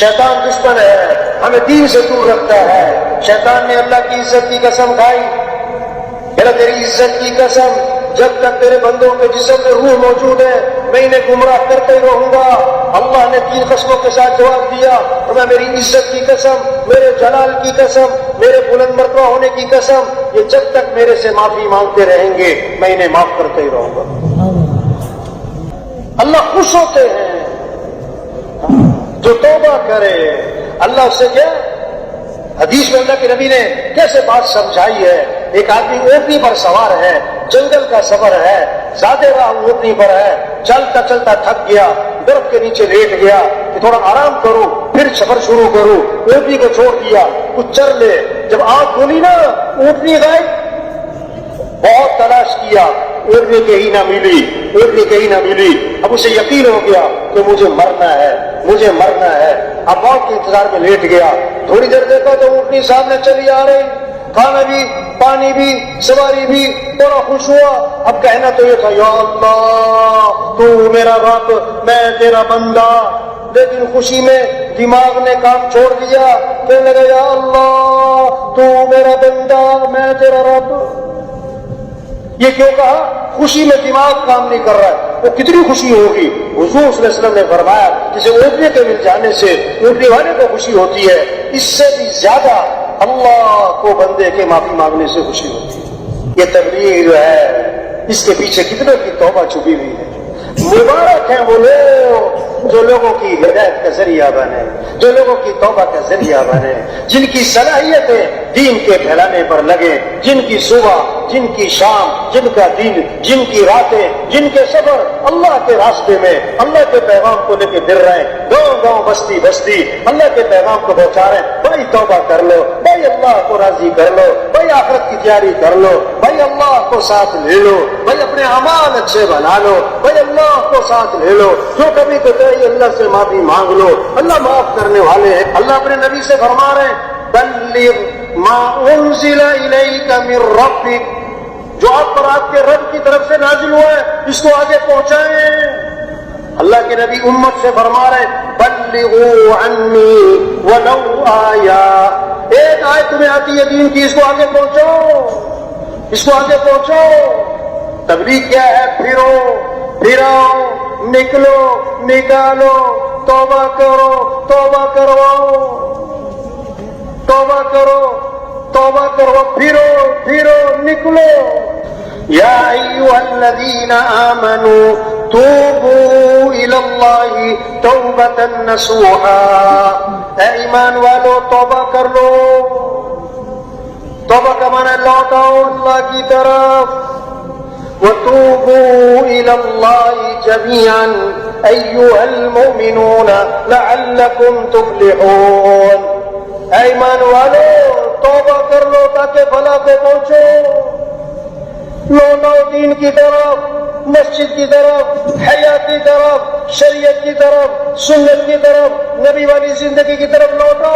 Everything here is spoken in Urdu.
شیطان دشمن ہے، ہمیں دین سے دور رکھتا ہے۔ شیطان نے اللہ کی عزت کی قسم کھائی، میرا تیری عزت کی قسم، جب تک تیرے بندوں کے جسم میں روح موجود ہے میں انہیں گمراہ کرتے ہی رہوں گا۔ اللہ نے 3 قسموں کے ساتھ جواب دیا، میں میری عزت کی قسم، میرے جلال کی قسم، میرے بلند مرتبہ ہونے کی قسم، یہ جب تک میرے سے معافی مانگتے رہیں گے میں انہیں معاف کرتے ہی رہوں گا۔ اللہ خوش ہوتے ہیں جو توبہ کرے۔ اللہ اس سے کیا، حدیث میں اللہ کے نبی نے کیسے بات سمجھائی ہے۔ ایک آدمی اونٹنی پر سوار ہے، جنگل کا سفر ہے، زیادہ راہ اونٹنی پر ہے، چلتا چلتا تھک گیا، درخت کے نیچے لیٹ گیا کہ تھوڑا آرام کروں پھر سفر شروع کروں۔ اونٹنی کو چھوڑ دیا کچھ چر لے، جب آنکھ کھولی نا اونٹنی غائب۔ بہت تلاش کیا، اونٹنی کہیں نہ ملی، اونٹنی کہیں نہ ملی۔ اب اسے یقین ہو گیا کہ مجھے مرنا ہے، مجھے مرنا ہے۔ اب موت کے انتظار میں لیٹ گیا۔ تھوڑی دیر دیکھا تو اونٹنی سامنے چلی آ رہی، کھانا بھی پانی بھی سواری بھی، بڑا خوش ہوا۔ اب کہنا تو یہ تھا یا اللہ تو میرا رب میں تیرا بندہ، لیکن خوشی میں دماغ نے کام چھوڑ دیا، کہنے لگا یا اللہ تو میرا بندہ میں تیرا رب۔ یہ کیوں کہا؟ خوشی میں دماغ کام نہیں کر رہا ہے۔ وہ کتنی خوشی ہوگی؟ حضور صلی اللہ علیہ وسلم نے فرمایا جسے اونٹنے کے مل جانے سے اونٹنے والے کو خوشی ہوتی ہے، اس سے بھی زیادہ اللہ کو بندے کے معافی مانگنے سے خوشی ہوتی ہے۔ یہ تبلیغ جو ہے اس کے پیچھے کتنوں کی توبہ چھپی ہوئی ہے۔ مبارک ہیں وہ لوگ جو لوگوں کی ہدایت کا ذریعہ بنے، جو لوگوں کی توبہ کا ذریعہ بنے، جن کی صلاحیتیں دین کے پھیلانے پر لگے، جن کی صبح، جن کی شام، جن کا دن، جن کی راتیں، جن کے سفر اللہ کے راستے میں اللہ کے پیغام کو لے کے پھر رہے ہیں، گاؤں گاؤں بستی بستی اللہ کے پیغام کو پہنچا رہے ہیں۔ بھائی توبہ کر لو، بھائی اللہ کو راضی کر لو، بھائی آخرت کی تیاری کر لو، بھائی اللہ کو ساتھ لے لو، بھائی اپنے اعمال اچھے بنا لو، بھائی اللہ کو ساتھ لے لو۔ جو کبھی کہتے ہیں اللہ سے معافی مانگ لو، اللہ معاف کرنے والے ہیں۔ اللہ اپنے نبی سے فرما رہے ہیں بلغ ما انزل الیک من ربک، جو آپ پر آپ کے رب کی طرف سے نازل ہوا ہے اس کو آگے پہنچائیں۔ اللہ کے نبی امت سے فرما رہے ہیں بلغوا عنی ولو آیا، ایک آیت تمہیں آتی ہے دین کی، اس کو آگے پہنچاؤ، اس کو آگے پہنچاؤ۔ تبلیغ کیا ہے؟ پھرو پھراؤ، نکلو نکالو، توبہ کرو، توبہ کرواؤ، توبہ کرو، توبہ کرو، پھرو پھرو، نکلو۔ یا ایھا الذین آمنوا توبوا الی اللہ توبۃ نصوحا، اے ایمان والو توبہ کر لو۔ توبہ کا معنی لوٹاؤ اللہ کی طرف۔ وَتُوبُوا إِلَى اللَّهِ جَمِيعًا أَيُّهَا الْمُؤْمِنُونَ لَعَلَّكُمْ تُفْلِحُونَ، اے ایمان والو توبہ کر لو تاکہ بھلا کو پہنچو۔ لوٹو دین کی طرف، مسجد کی طرف، حیا کی طرف، شریعت کی طرف، سنت کی طرف، نبی والی زندگی کی طرف لوٹو۔